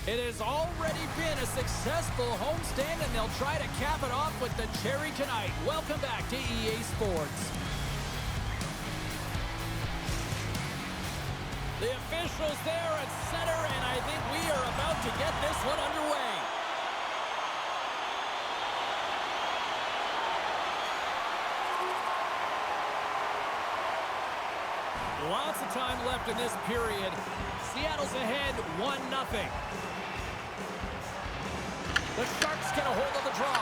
It has already been a successful homestand, and they'll try to cap it off with the cherry tonight. Welcome back to EA Sports. The officials there at center, and I think we are about to get this one underway. Lots of time left in this period. Seattle's ahead 1-0. The Sharks get a hold of the draw.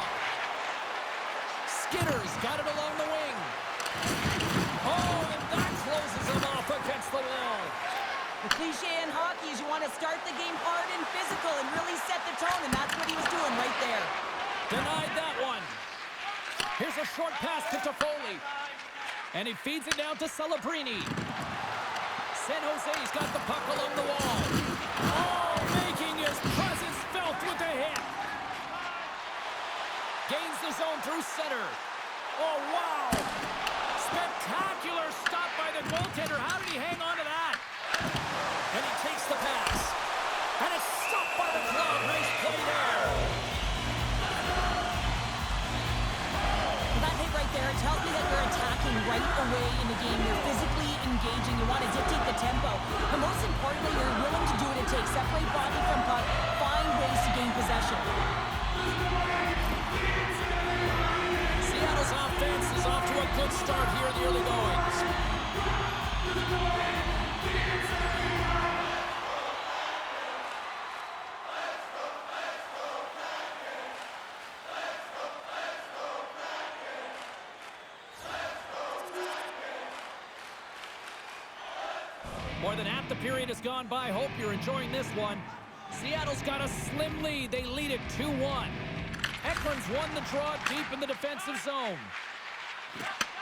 Skinner's got it along the wing. Oh, and that closes him off against the wall. The cliche in hockey is you want to start the game hard and physical and really set the tone, and that's what he was doing right there. Denied that one. Here's a short pass to Toffoli. And he feeds it down to Celebrini. San Jose's got the puck along the wall. Oh, making his presence felt with a hit. Gains the zone through center. Oh, wow. Spectacular stop by the goaltender. How did he hang on to that? And he takes the pass. And it's stopped by the glove. Nice play there. That hit right there, it tells me that you're attacking right away in the game. You're physically engaging. You want to dictate the tempo. But most importantly, you're willing to do what it takes. Separate body from puck. Find ways to gain possession. Seattle's offense is off to a good start here in the early goings. More than half the period has gone by. Hope you're enjoying this one. Seattle's got a slim lead. They lead it 2-1. Eklund's won the draw deep in the defensive zone.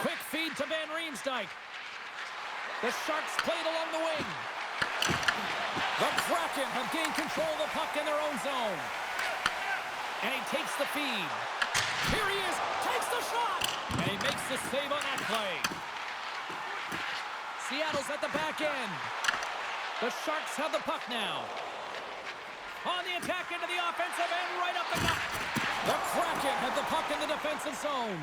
Quick feed to Van Riemsdyk. The Sharks play it along the wing. The Kraken have gained control of the puck in their own zone. And he takes the feed. Here he is. Takes the shot. And he makes the save on that play. Seattle's at the back end. The Sharks have the puck now. On the attack into the offensive end, right up the gut. The Kraken have the puck in the defensive zone.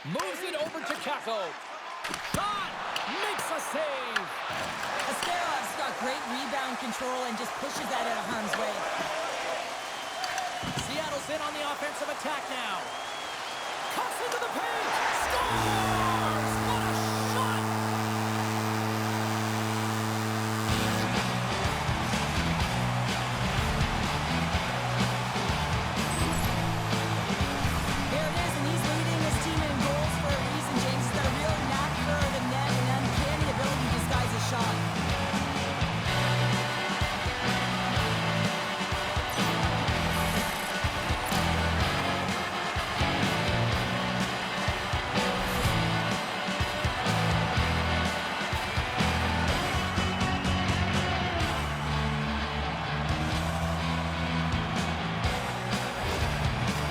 Moves it over to Kakko. Shot! Makes a save. Ascarov's got great rebound control and just pushes that out of harm's way. Seattle's in on the offensive attack now. Cuts into the paint. Scores! What a shot! There it is, and he's leading his team in goals for a reason, James. He's got a real knack for the net and uncanny ability to disguise his shot.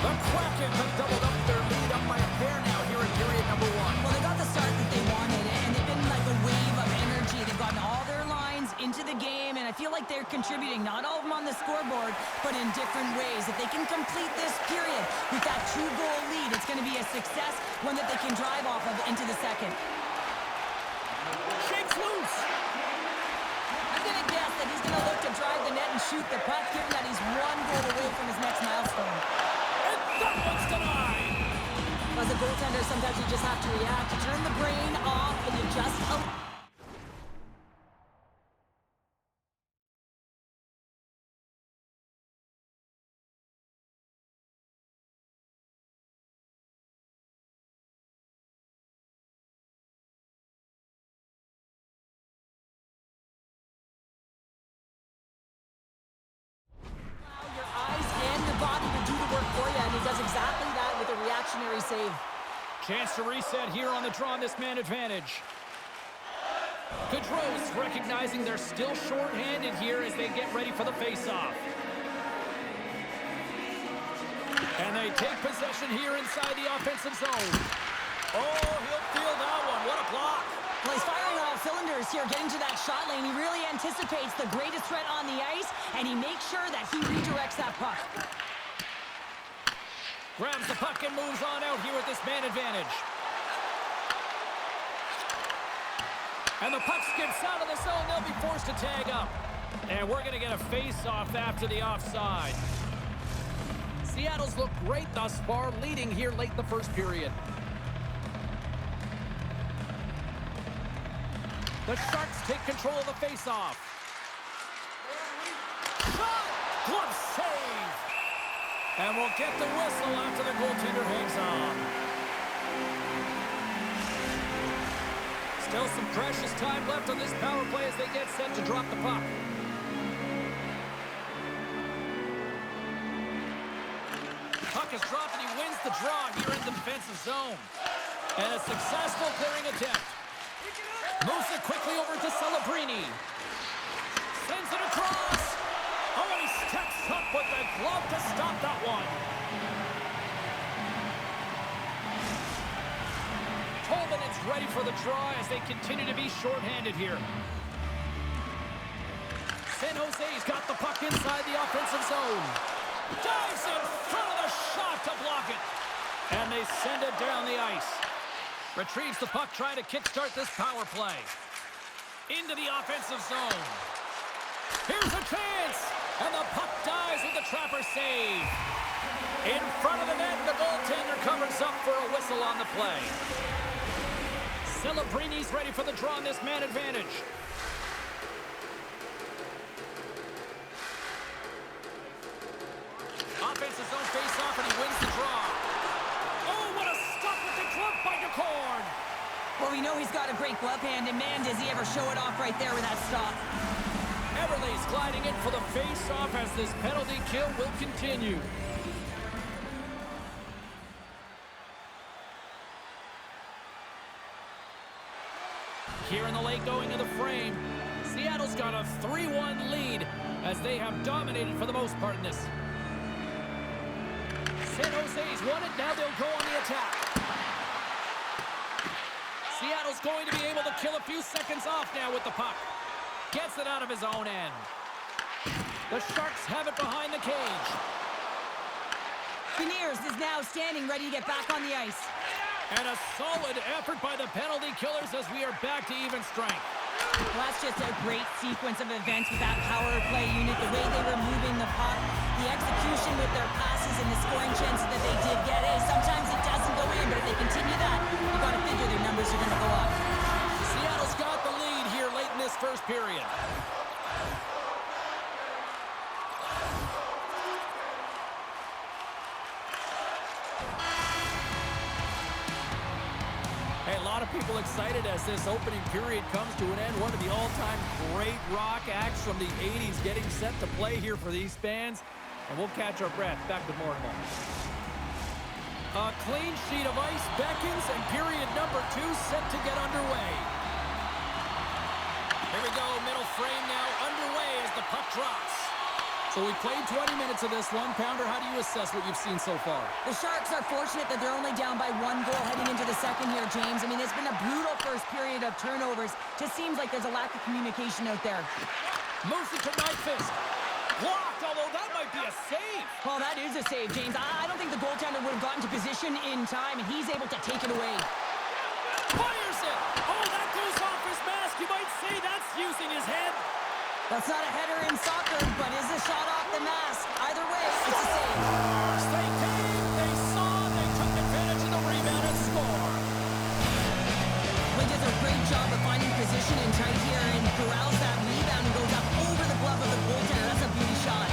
The Kraken have doubled up their lead up by a pair now here in period number 1. Well, they got the start that they wanted, and they've been like a wave of energy. They've gotten all their lines into the game, and I feel like they're contributing, not all of them on the scoreboard, but in different ways. If they can complete this period with that 2-goal lead, it's going to be a success, one that they can drive off of into the second. Shakes loose. I'm going to guess that he's going to look to drive the net and shoot the puck, given that he's 1 goal away from his next milestone. And that one's denied. As a goaltender, sometimes you just have to react. You turn the brain off and you just... Allow your eyes and your body to do the work for you, and he does exactly that with a reactionary save. Chance to reset here on the draw on this man advantage. Gaudreau's recognizing they're still short-handed here as they get ready for the face-off. And they take possession here inside the offensive zone. Oh, he'll feel that one. What a block. Well, he's firing on all cylinders. dangerous here getting to that shot lane. He really anticipates the greatest threat on the ice, and he makes sure that he redirects that puck. Grabs the puck and moves on out here with this man advantage. And the puck skips out of the zone. They'll be forced to tag up. And we're going to get a face-off after the offside. Seattle's looked great thus far, leading here late in the first period. The Sharks take control of the face-off. Shot! Glove save! And we'll get the whistle after the goaltender hangs on. Still some precious time left on this power play as they get set to drop the puck. Puck is dropped and he wins the draw here in the defensive zone. And a successful clearing attempt. Moves it quickly over to Celebrini. Sends it across. Oh, and he steps up with the glove to stop that one. Tolman is ready for the draw as they continue to be shorthanded here. San Jose's got the puck inside the offensive zone. Dives in front of the shot to block it. And they send it down the ice. Retrieves the puck, trying to kickstart this power play. Into the offensive zone. Here's a chance. And the puck dies with the trapper save. In front of the net, the goaltender covers up for a whistle on the play. Celebrini's ready for the draw on this man advantage. Offensive zone face-off, and he wins the draw. Oh, what a stop with the glove by DeCorn. Well, we know he's got a great glove hand, and man, does he ever show it off right there with that stop. Everly's gliding in for the face-off as this penalty kill will continue. Here in the late going of the frame, Seattle's got a 3-1 lead as they have dominated for the most part in this. San Jose's won it, now they'll go on the attack. Seattle's going to be able to kill a few seconds off now with the puck. Gets it out of his own end. The Sharks have it behind the cage. Beniers is now standing ready to get back on the ice. And a solid effort by the penalty killers as we are back to even strength. Well, that's just a great sequence of events with that power play unit, the way they were moving the puck, the execution with their passes, and the scoring chances that they did get. Hey, sometimes it doesn't go in, but if they continue that, you got to figure their numbers are going to go up. Seattle's got the lead here late in this first period. Hey, a lot of people excited as this opening period comes to an end. One of the all-time great rock acts from the 80s getting set to play here for these fans. And we'll catch our breath. Back with more in a moment. A clean sheet of ice beckons, and period number 2 set to get underway. Here we go, middle frame now underway as the puck drops. So we played 20 minutes of this one. Pounder, how do you assess what you've seen so far? The Sharks are fortunate that they're only down by 1 goal heading into the second here, James. I mean, it's been a brutal first period of turnovers. Just seems like there's a lack of communication out there. Moves it to Nyquist. Blocked, although that might be a save. Well, that is a save, James. I don't think the goaltender would have gotten to position in time, and he's able to take it away. Fires it. Oh, that goes off his mask. You might say that's using his head. That's not a header in soccer, but is a shot off the mask. Either way, it's a save. They came, they saw, they took advantage of the rebound and scored. Wynn does a great job of finding position in tight here and corrals that rebound and goes up over the glove of the goaltender. That's a beauty shot.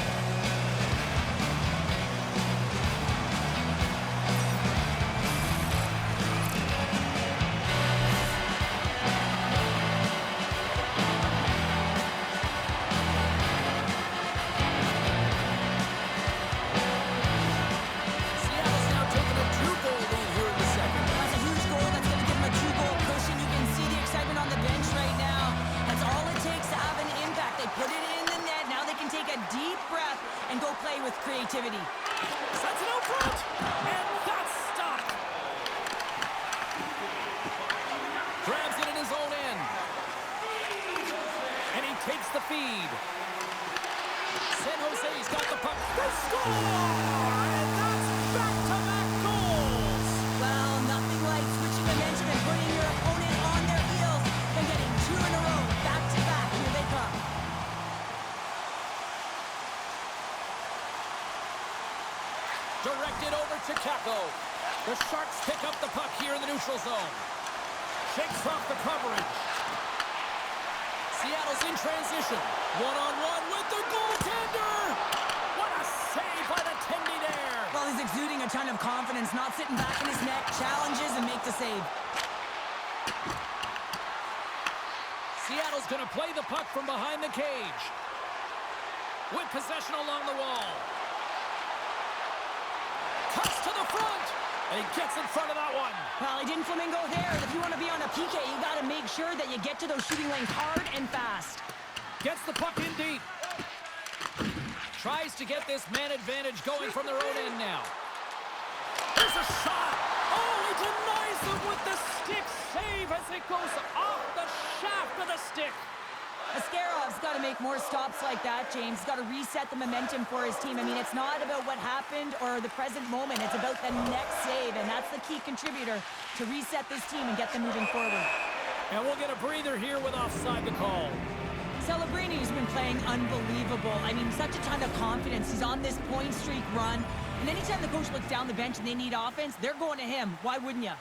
Seattle's now taking a 2-goal lead here in the second. That's a huge goal. That's going to give them a 2-goal push, and you can see the excitement on the bench right now. That's all it takes to have an impact. They put it in the net. Now they can take a deep breath and go play with creativity. Sets it out front, and that's stopped. Grabs it in his own end. neutral zone. Shakes off the coverage. Seattle's in transition. One-on-one with the goaltender. What a save by the Tendy there. Well, he's exuding a ton of confidence, not sitting back in his net, challenges and makes the save. Seattle's going to play the puck from behind the cage. With possession along the wall. Cuts to the front. And he gets in front of that one. Well, he didn't flamingo there. If you want to be on a PK, you got to make sure that you get to those shooting lanes hard and fast. Gets the puck in deep. Tries to get this man advantage going from their own end now. There's a shot. Oh, he denies them with the stick save as it goes off the shaft of the stick. Ascarov's got to make more stops like that, James. He's got to reset the momentum for his team. I mean, it's not about what happened or the present moment. It's about the next save, and that's the key contributor to reset this team and get them moving forward. And we'll get a breather here with offside the call. Celebrini has been playing unbelievable. I mean, such a ton of confidence. He's on this point streak run. And anytime the coach looks down the bench and they need offense, they're going to him. Why wouldn't you?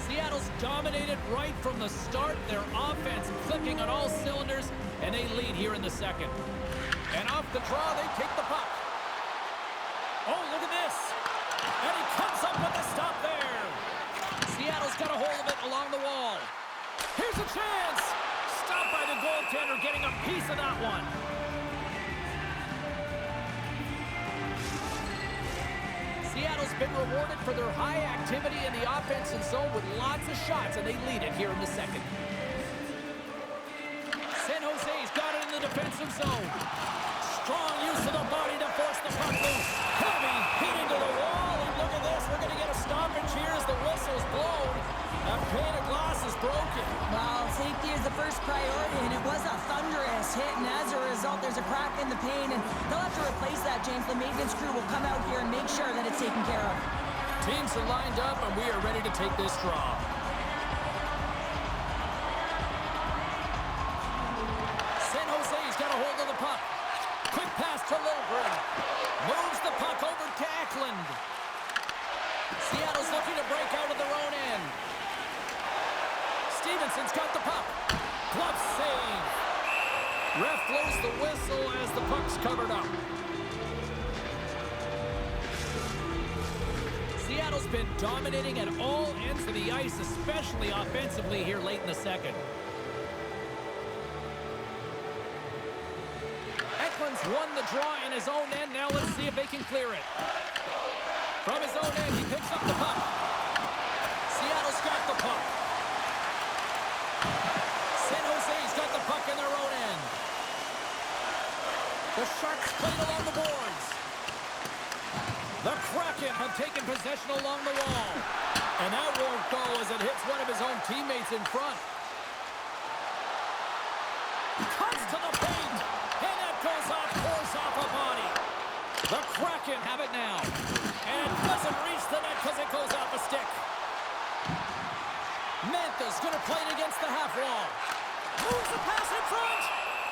Seattle's dominated right from the start. Their offense clicking on all cylinders, and they lead here in the second. And off the draw, they take the puck. Oh, look at this. And he comes up with the stop there. Seattle's got a hold of it along the wall. Here's a chance. Stopped by the goaltender, getting a piece of that one. Seattle's been rewarded for their high activity in the offensive zone with lots of shots, and they lead it here in the second. San Jose's got it in the defensive zone. Strong use of the body to force the puck loose. Heavy hit into the wall, and look at this. We're going to get a stoppage here as the whistle's blown. That pane of glass is broken. Well, safety is the first priority, and it was a thunderous hit, and as a result, there's a crack in the pane, and they'll have to replace that, James. The maintenance crew will come out here and make sure that it's taken care of. Teams are lined up, and we are ready to take this draw. San Jose's got a hold of the puck. Quick pass to Liljegren. Moves the puck over to Eklund. Seattle's looking to break out of their own end. Stevenson's got the puck. Glove save. Ref blows the whistle as the puck's covered up. Seattle's been dominating at all ends of the ice, especially offensively here late in the second. Eklund's won the draw in his own end. Now let's see if they can clear it. From his own end, he picks up the puck. Seattle's got the puck. San Jose's got the puck in their own end. The Sharks played along the boards. The Kraken have taken possession along the wall. And that won't go as it hits one of his own teammates in front. Cuts to the paint. And that goes off, force off a body. The Kraken have it now. And it doesn't reach the net because it goes off a stick. Mantha's going to play it against the half wall. Moves the pass in front.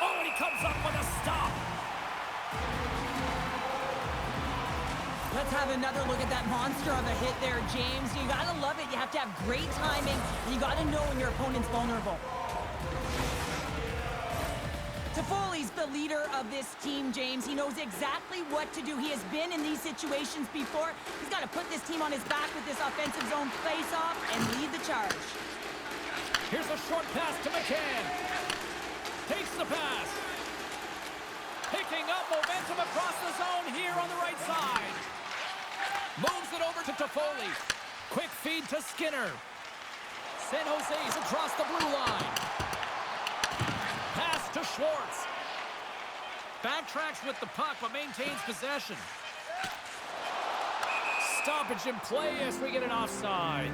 Oh, and he comes up with a stop. Let's have another look at that monster of a hit there, James. You got to love it. You have to have great timing. You got to know when your opponent's vulnerable. Toffoli's the leader of this team, James. He knows exactly what to do. He has been in these situations before. He's got to put this team on his back with this offensive zone face-off and lead the charge. Here's a short pass to McCann. Takes the pass. Picking up momentum across the zone here on the right side. Moves it over to Toffoli. Quick feed to Skinner. San Jose's across the blue line. Pass to Schwartz. Backtracks with the puck, but maintains possession. Stoppage in play as we get an offside.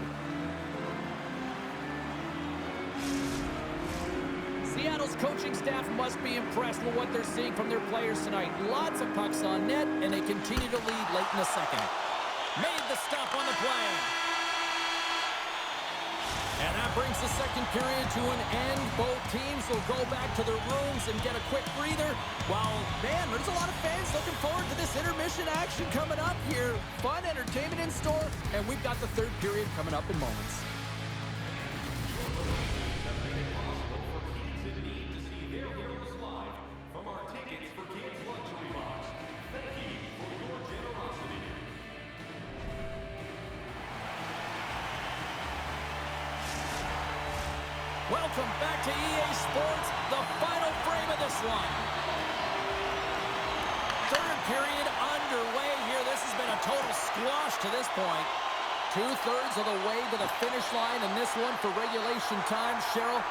Seattle's coaching staff must be impressed with what they're seeing from their players tonight. Lots of pucks on net, and they continue to lead late in the second. Made the stop on the play. And that brings the second period to an end. Both teams will go back to their rooms and get a quick breather. While, man, there's a lot of fans looking forward to this intermission action coming up here. Fun entertainment in store, and we've got the third period coming up in moments. Welcome back to EA Sports, the final frame of this one. Third period underway here. This has been a total squash to this point. 2/3 of the way to the finish line in this one for regulation time. Cheryl,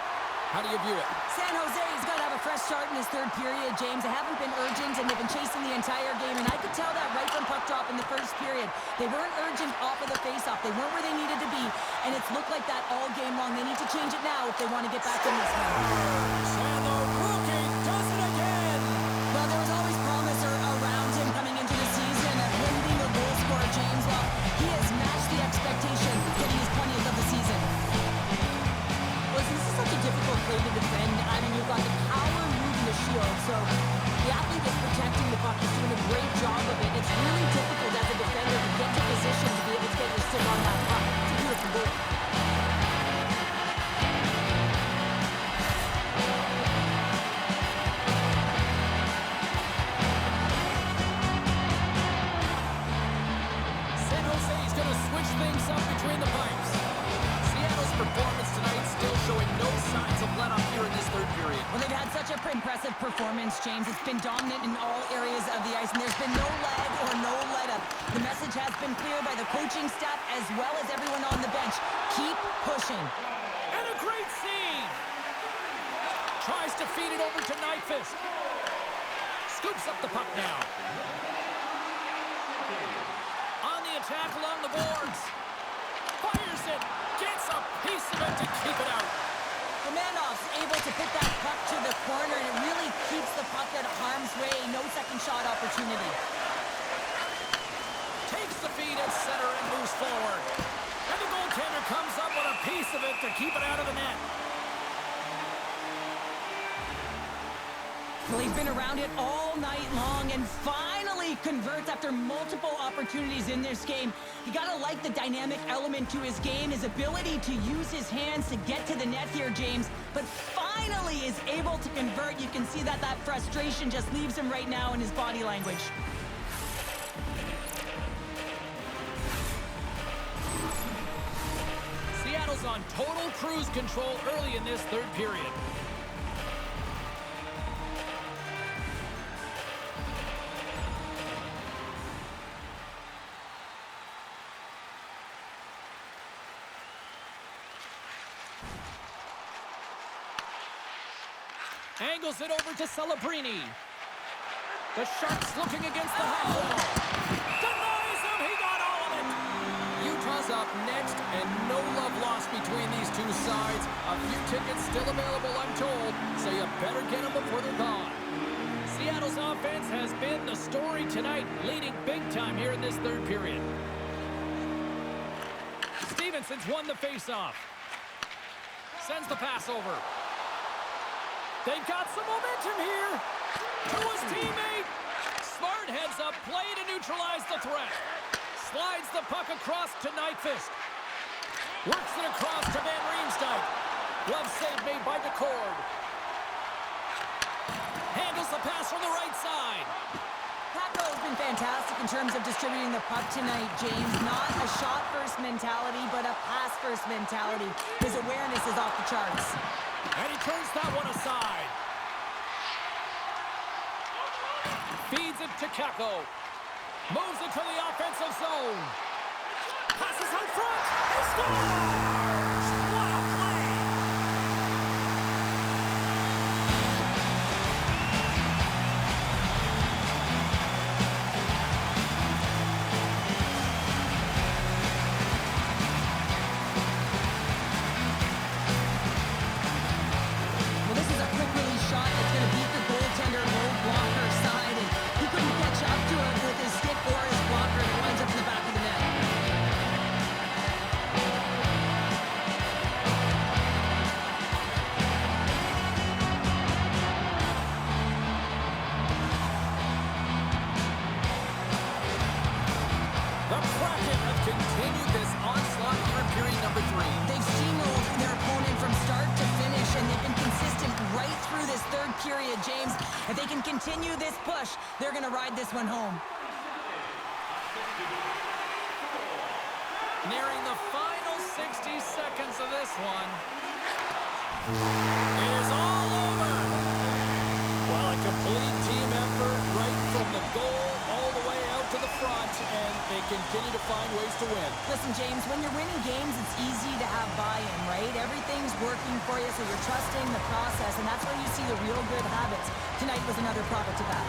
how do you view it? San Jose's got to have a fresh start in this third period, James. They haven't been urgent, and they've been chasing the entire game, and I could tell that right from puck drop in the first period. They weren't urgent off of the faceoff. They weren't where they needed to be, and it's looked like that all game long. They need to change it now if they want to get back in this one. And the rookie does it again. Well, there was always promise around him coming into the season of him being a goal scorer, James. Well, he has matched the expectation, hitting his 20th of the season. Listen, this is such a difficult play to defend. I mean, you've got the power moving the shield, so the athlete is protecting the puck. He's doing a great job of it. It's really difficult as a defender to get to position to be able to get your stick on that puck. It's a beautiful goal. San Jose is going to switch things up between the pipes. Seattle's performance tonight still showing no signs of let up here in this third period. Well, they've had such an impressive performance, James. It's been dominant in all areas of the ice, and there's been no lag or no let-up. The message has been clear by the coaching staff as well as everyone on the bench. Keep pushing. And a great scene. Tries to feed it over to Nyquist. Scoops up the puck now. On the attack along the boards. Fires it. Gets a piece of it to keep it out. Romanov's able to put that puck to the corner, and it really keeps the puck out of harm's way. No second shot opportunity. Takes the feed at center and moves forward. And the goaltender comes up with a piece of it to keep it out of the net. Well, he's been around it all night long and finally converts after multiple opportunities in this game. You gotta like the dynamic element to his game, his ability to use his hands to get to the net here, James. But finally is able to convert. You can see that frustration just leaves him right now in his body language. Seattle's on total cruise control early in this third period. Angles it over to Celebrini. The Sharks looking against the half wall. Denies him. He got all of it. Utah's up next, and no love lost between these two sides. A few tickets still available, I'm told, so you better get them before they're gone. Seattle's offense has been the story tonight, leading big time here in this third period. Stevenson's won the faceoff. Sends the pass over. They've got some momentum here. To his teammate. Smart heads up play to neutralize the threat. Slides the puck across to Nyquist. Works it across to Van Riemsdyk. Glove save made by DeCord. Handles the pass from the right side. Paco has been fantastic in terms of distributing the puck tonight, James. Not a shot-first mentality, but a pass-first mentality. His awareness is off the charts. And he turns that one aside. Feeds it to Kakko. Moves it to the offensive zone. Passes out front. He scores! What a play! Well, this is a quick release shot that's going to beat the goaltender low blocker side, and he couldn't catch up to it with his stick or his blocker, and it winds up in the back of the net. The Kraken have continued this onslaught here in period number 3. They've steamrolled their opponent from start to finish, and they've been consistent right through this third period, James. If they can continue this push, they're going to ride this one home. Nearing the final 60 seconds of this one. It is all over. Well, a complete team effort right from the goal all the way out to the front, and they continue to find ways to win. Listen, James, when you're winning games, it's easy to have buy-in, right? Everything's working for you, so you're trusting the process, and that's where you see the real good habits. Tonight was another product of that.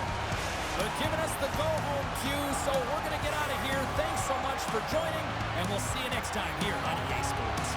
They're giving us the go-home cue, so we're going to get out of here. Thanks so much for joining, and we'll see you next time here on EA Sports.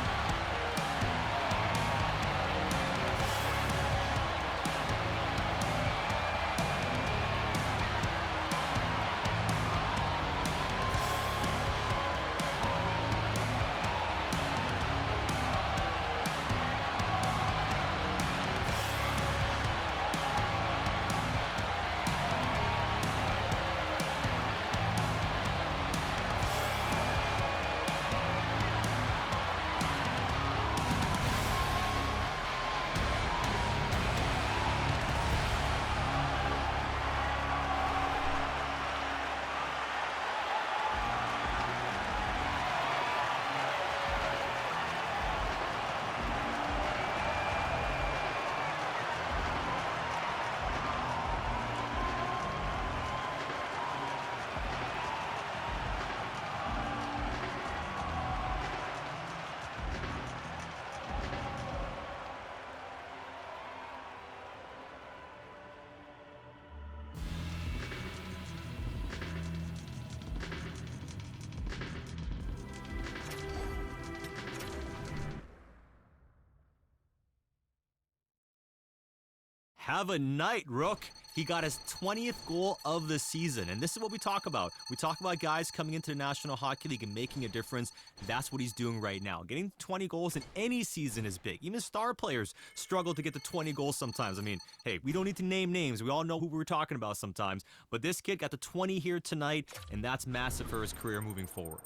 Have a night, Rook. He got his 20th goal of the season, and this is what we talk about. We talk about guys coming into the National Hockey League and making a difference. That's what he's doing right now. Getting 20 goals in any season is big. Even star players struggle to get to 20 goals sometimes. I mean, hey, we don't need to name names. We all know who we're talking about sometimes. But this kid got to 20 here tonight, and that's massive for his career moving forward.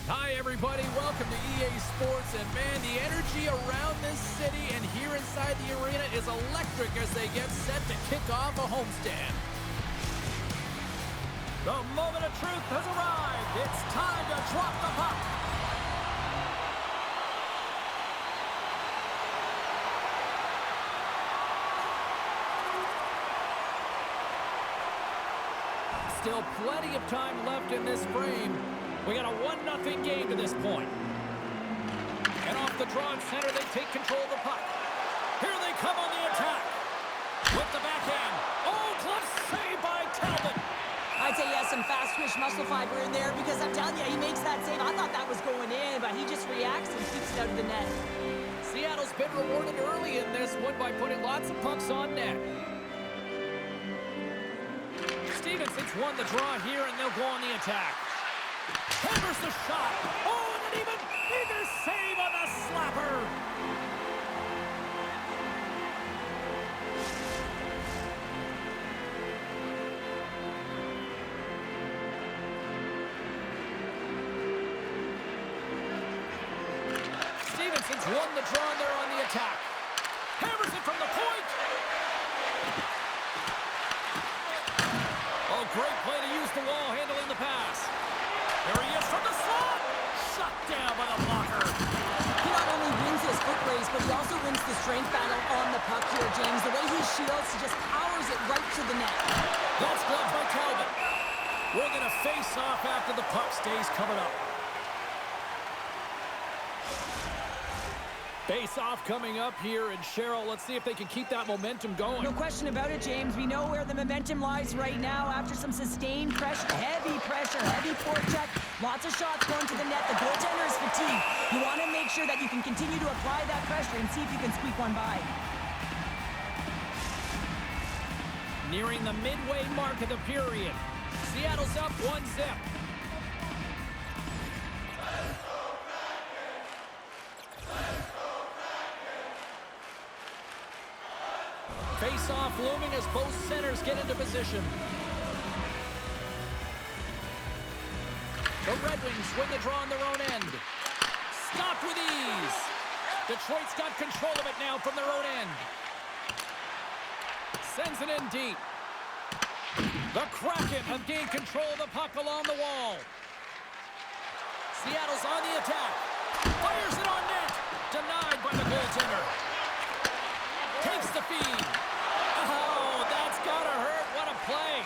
Hi, everybody. Welcome to EA Sports. And, man, the energy around this city and here inside the arena is electric as they get set to kick off a homestand. The moment of truth has arrived. It's time to drop the puck. Still plenty of time left in this frame. We got a 1-0 game to this point. And off the draw in center, they take control of the puck. Here they come on the attack. With the backhand. Oh, glove save by Talbot. I'd say he has some fast twitch muscle fiber in there because I'm telling you, he makes that save. I thought that was going in, but he just reacts and keeps it out of the net. Seattle's been rewarded early in this one by putting lots of pucks on net. Stevenson's won the draw here, and they'll go on the attack. Hammers the shot. Oh, and an even bigger save on the slapper. Stevenson's won the draw, and they're on the attack. Hammers it from the point. Oh, great play to use the wall, handling the pass. There he is from the slot. Shut down by the blocker. He not only wins his foot race, but he also wins the strength battle on the puck here, James. The way he shields, he just powers it right to the net. That's blocked by Talbot. We're going to face off after the puck stays covered up. Face-off coming up here, and Cheryl, let's see if they can keep that momentum going. No question about it, James. We know where the momentum lies right now after some sustained pressure, heavy forecheck, lots of shots going to the net. The goaltender is fatigued. You want to make sure that you can continue to apply that pressure and see if you can squeak one by. Nearing the midway mark of the period. Seattle's up 1-0. Face-off looming as both centers get into position. The Red Wings win the draw on their own end. Stopped with ease. Detroit's got control of it now from their own end. Sends it in deep. The Kraken have gained control of the puck along the wall. Seattle's on the attack. Fires it on net. Denied by the goaltender. Takes the feed. Oh, that's gotta hurt. What a play.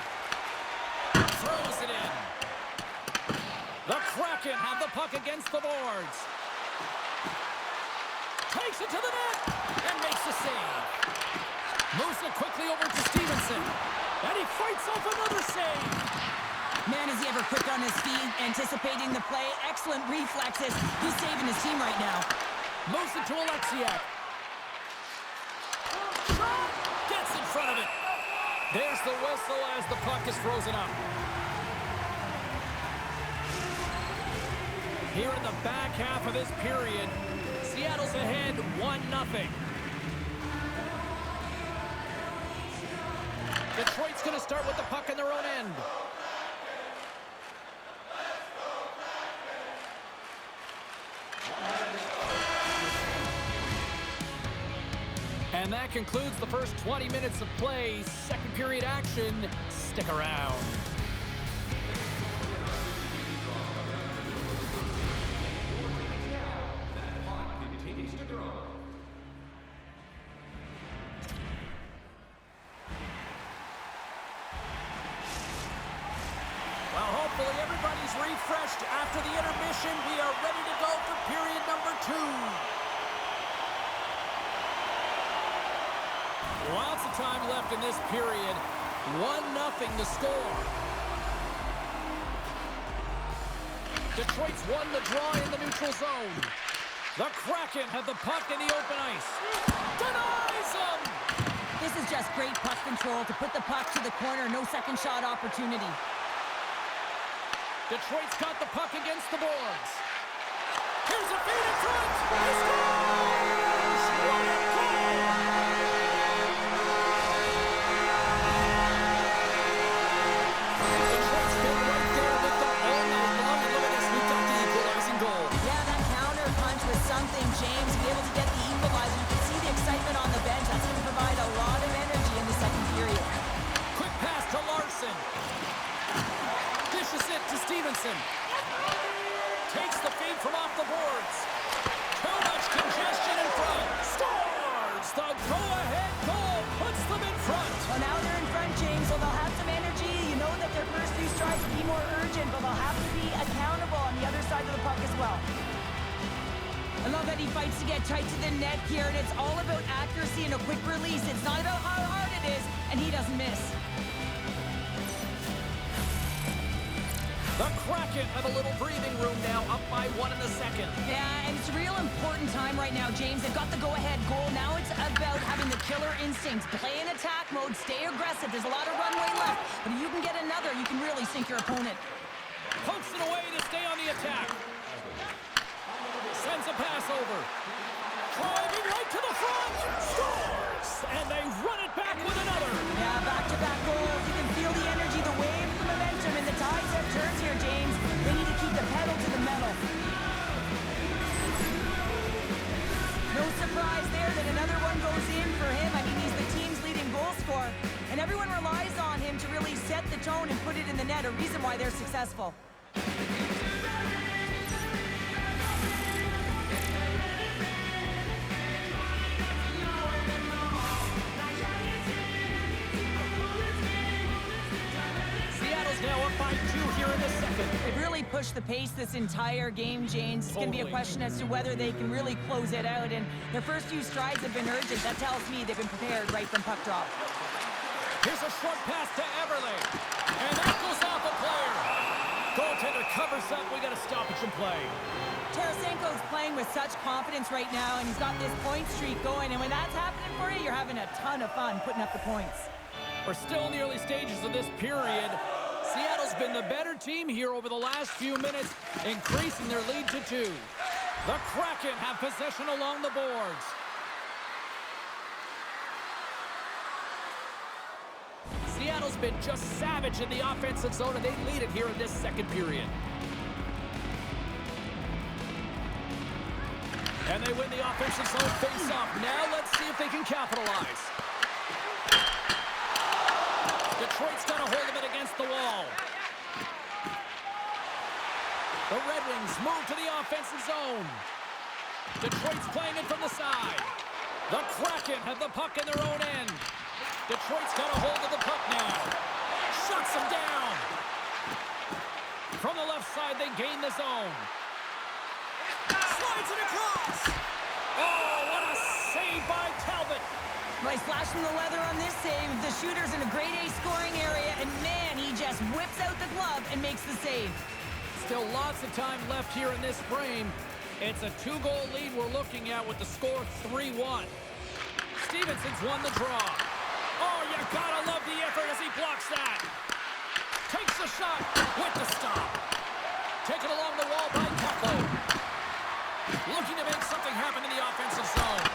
Throws it in. The Kraken have the puck against the boards. Takes it to the net and makes the save. Moves it quickly over to Stevenson. And he fights off another save. Man, is he ever quick on his feet, anticipating the play. Excellent reflexes. He's saving his team right now. Moves it to Alexiak. Gets in front of it. There's the whistle as the puck is frozen up. Here in the back half of this period, Seattle's ahead 1-0. Detroit's going to start with the puck in their own end. And that concludes the first 20 minutes of play. Second period action. Stick around. Well, hopefully everybody's refreshed after the intermission. We are ready to go for period number 2. Lots of time left in this period. 1-0 to score. Detroit's won the draw in the neutral zone. The Kraken have the puck in the open ice. Denies them! This is just great puck control to put the puck to the corner. No second shot opportunity. Detroit's got the puck against the boards. Here's a feed in front. He scores! What a goal! Detroit's been right there with them all night long. And look at this. We've got the equalizing they'll have to be accountable on the other side of the puck as well. I love that he fights to get tight to the net here, and it's all about accuracy and a quick release. It's not about how hard it is, and he doesn't miss. The Kraken have a little breathing room now, up by 1 in the second. Yeah, and it's a real important time right now, James. They've got the go-ahead goal. Now it's about having the killer instincts. Play in attack mode, stay aggressive. There's a lot of runway left, but if you can get another, you can really sink your opponent. Pokes it away to stay on the attack. Sends a pass over. Driving right to the front. Scores! And they run it back with another. Yeah, back-to-back goals. You can feel the energy, the wave, the momentum, and the tides have turned here, James. They need to keep the pedal to the metal. No surprise there that another one goes in for him. I mean, he's the team's leading goal scorer, and everyone relies on him to really set the tone and put it in the net, a reason why they're successful. Now up by 2 here in the second. They've really pushed the pace this entire game, James. It's going to be a question as to whether they can really close it out, and their first few strides have been urgent. That tells me they've been prepared right from puck drop. Here's a short pass to Everly, and that goes off a player. Goaltender covers up. We got a stoppage in play. Tarasenko's playing with such confidence right now, and he's got this point streak going, and when that's happening for you, you're having a ton of fun putting up the points. We're still in the early stages of this period. Seattle's been the better team here over the last few minutes, increasing their lead to 2. The Kraken have possession along the boards. Seattle's been just savage in the offensive zone, and they lead it here in this second period. And they win the offensive zone face-off. Now let's see if they can capitalize. Detroit's got a hold of it against the wall. The Red Wings move to the offensive zone. Detroit's playing it from the side. The Kraken have the puck in their own end. Detroit's got a hold of the puck now. Shuts them down. From the left side, they gain the zone. Slides it across. Oh, what a save by Talbot. By slashing the leather on this save, the shooter's in a grade A scoring area, and man, he just whips out the glove and makes the save. Still lots of time left here in this frame. It's a 2-goal lead we're looking at with the score 3-1. Stevenson's won the draw. Oh, you gotta love the effort as he blocks that. Takes the shot with the stop. Taken along the wall by Kepler. Looking to make something happen in the offensive zone.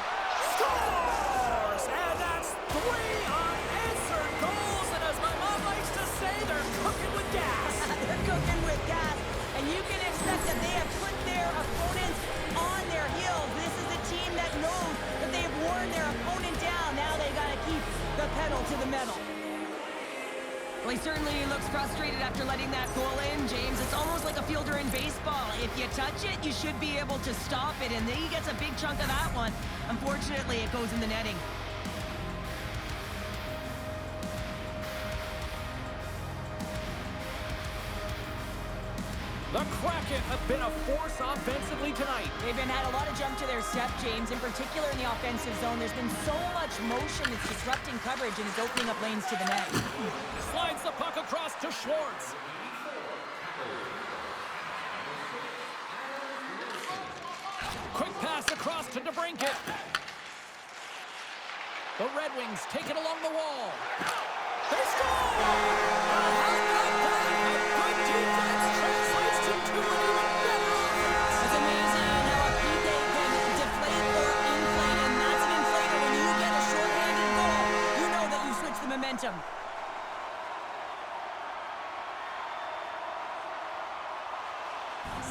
Scores! And that's 3 unanswered goals. And as my mom likes to say, they're cooking with gas. They're cooking with gas. And you can expect that they have put their opponents on their heels. This is a team that knows that they've worn their opponent down. Now they got to keep the pedal to the metal. Well, he certainly looks frustrated after letting that goal in, James. It's almost like a fielder in baseball. If you touch it, you should be able to stop it, and then he gets a big chunk of that one. Unfortunately, it goes in the netting. The Kraken have been a force offensively tonight. They've had a lot of jump to their step, James. In particular in the offensive zone, there's been so much motion, it's disrupting coverage, and it's opening up lanes to the net. Slides the puck across to Schwartz. Quick pass across to DeBrincat. The Red Wings take it along the wall. They score! Good defense translates to 2 and even better offense. It's amazing how a PK can deflate or inflate, and that's an inflator. When you get a short-handed goal, you know that you switch the momentum.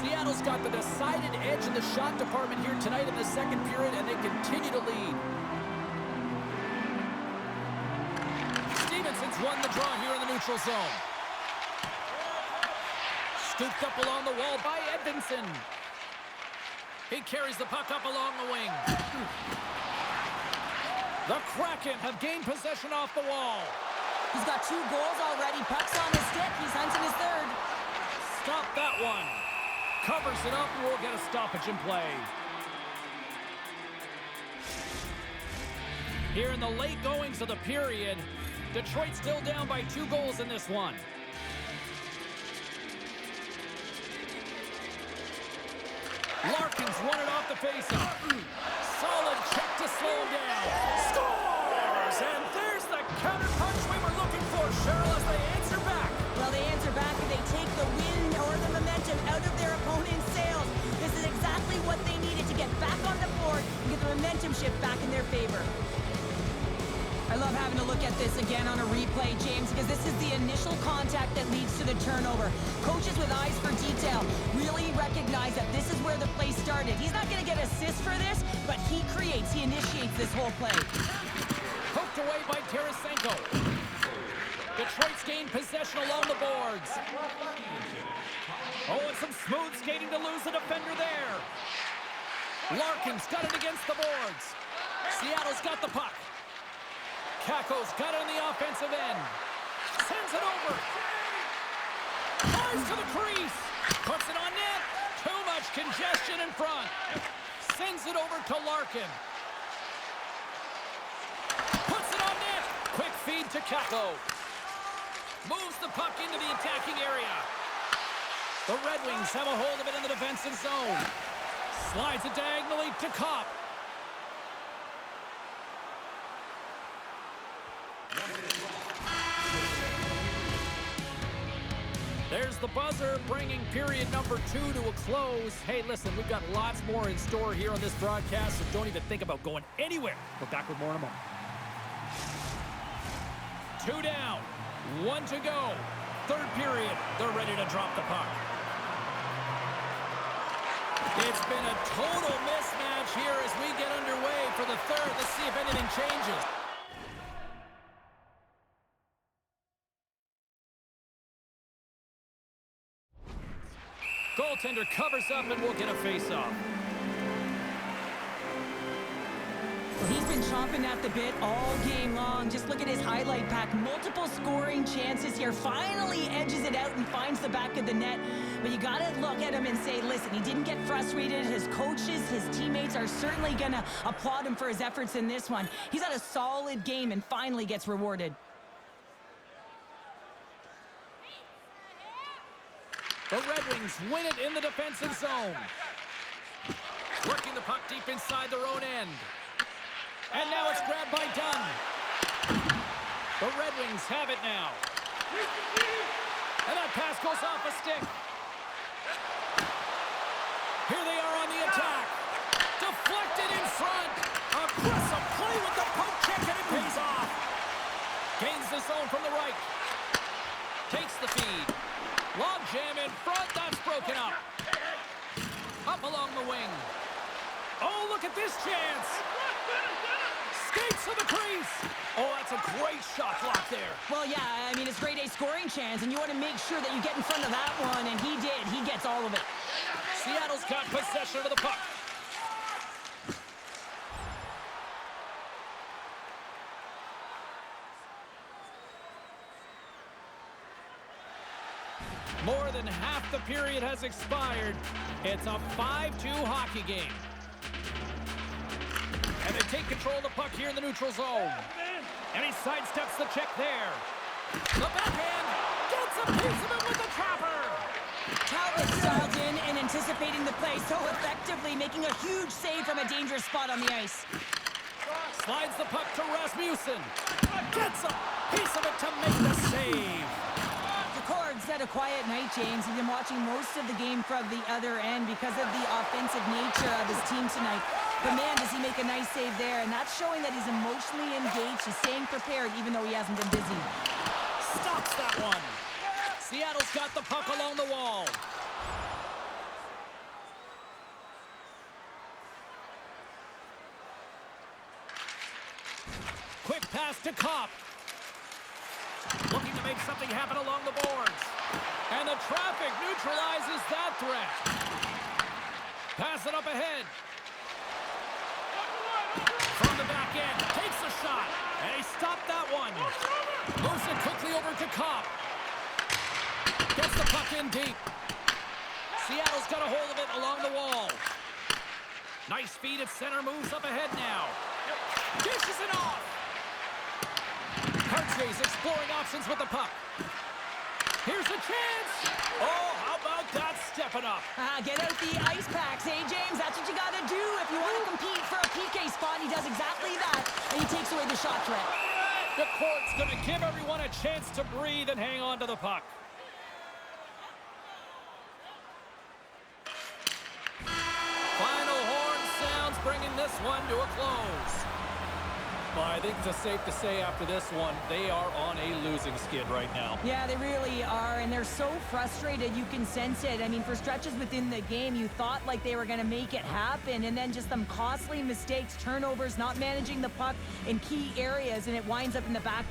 Seattle's got the decided edge in the shot department here tonight in the second period, and they continue to lead. Stevenson's won the draw here in the neutral zone. Scooped up along the wall by Edvinsson. He carries the puck up along the wing. The Kraken have gained possession off the wall. He's got 2 goals already. Puck's on his stick. He's hunting his third. stop that one. Covers it up, and we'll get a stoppage in play. Here in the late goings of the period, Detroit still down by 2 goals in this one. Larkins won it off the faceoff. Solid check to slow him down. Scores! And there's the counterpunch we were looking for, Cheryl, as they answer back. Well, they answer back and they take the wind or the momentum out of their opponent's sails. This is exactly what they needed to get back on the board and get the momentum shift back in their favor. I love having to look at this again on a replay, James, because this is the initial contact that leads to the turnover. Coaches with eyes for detail really recognize that this is where the play started. He's not going to get assists for this, but he initiates this whole play. Poked away by Tarasenko. Detroit's gained possession along the boards. Oh, and some smooth skating to lose the defender there. Larkins got it against the boards. Seattle's got the puck. Kakko's got it on the offensive end. Sends it over. Flies to the crease. Puts it on net. Too much congestion in front. Sends it over to Larkin. Puts it on net. Quick feed to Kakko. Moves the puck into the attacking area. The Red Wings have a hold of it in the defensive zone. Slides it diagonally to Kopp. There's the buzzer, bringing period number 2 to a close. Hey, listen, we've got lots more in store here on this broadcast, so don't even think about going anywhere. We're back with more in a moment. 2 down, 1 to go. Third period, they're ready to drop the puck. It's been a total mismatch here as we get underway for the third. Let's see if anything changes. Goaltender covers up and we'll get a face-off. Well, he's been chomping at the bit all game long. Just look at his highlight pack. Multiple scoring chances here. Finally edges it out and finds the back of the net. But you got to look at him and say, listen, he didn't get frustrated. His coaches, his teammates are certainly going to applaud him for his efforts in this one. He's had a solid game and finally gets rewarded. The Red Wings win it in the defensive zone. Working the puck deep inside their own end. And now it's grabbed by Dunn. The Red Wings have it now. And that pass goes off a stick. Here they are on the attack. Deflected in front. Aggressive play with the poke check, and it pays off. Gains the zone from the right. Takes the feed. Log jam in front, that's broken up. Up along the wing. Oh, look at this chance. Skates to the crease. Oh, that's a great shot block there. Well, yeah, I mean, it's grade A scoring chance, and you want to make sure that you get in front of that one, and he did. He gets all of it. Seattle's got possession of the puck. More than half the period has expired. It's a 5-2 hockey game. And they take control of the puck here in the neutral zone. And he sidesteps the check there. The backhand gets a piece of it with the trapper. Talbot dialed in and anticipating the play so effectively, making a huge save from a dangerous spot on the ice. Slides the puck to Rasmussen. Gets a piece of it to make the save. Decor's had a quiet night, James. He's been watching most of the game from the other end because of the offensive nature of his team tonight. But man, does he make a nice save there, and that's showing that he's emotionally engaged. He's staying prepared even though he hasn't been busy. Stops that one. Seattle's got the puck along the wall. Quick pass to Kopp. Looking to make something happen along the boards. And the traffic neutralizes that threat. Pass it up ahead. From the back end, takes a shot. And he stopped that one. Moves it quickly over to Kopp. Gets the puck in deep. Seattle's got a hold of it along the wall. Nice feed at center, moves up ahead now. Dishes it off. Cartier's exploring options with the puck. Here's a chance. Oh, how about that stepping up? Get out the ice packs, hey, James? That's what you got to do if you want to compete for a PK spot. He does exactly that, and he takes away the shot threat. The court's going to give everyone a chance to breathe and hang on to the puck. Final horn sounds, bringing this one to a close. Well, I think it's safe to say after this one, they are on a losing skid right now. Yeah, they really are, and they're so frustrated. You can sense it. I mean, for stretches within the game, you thought like they were going to make it happen, and then just some costly mistakes, turnovers, not managing the puck in key areas, and it winds up in the back.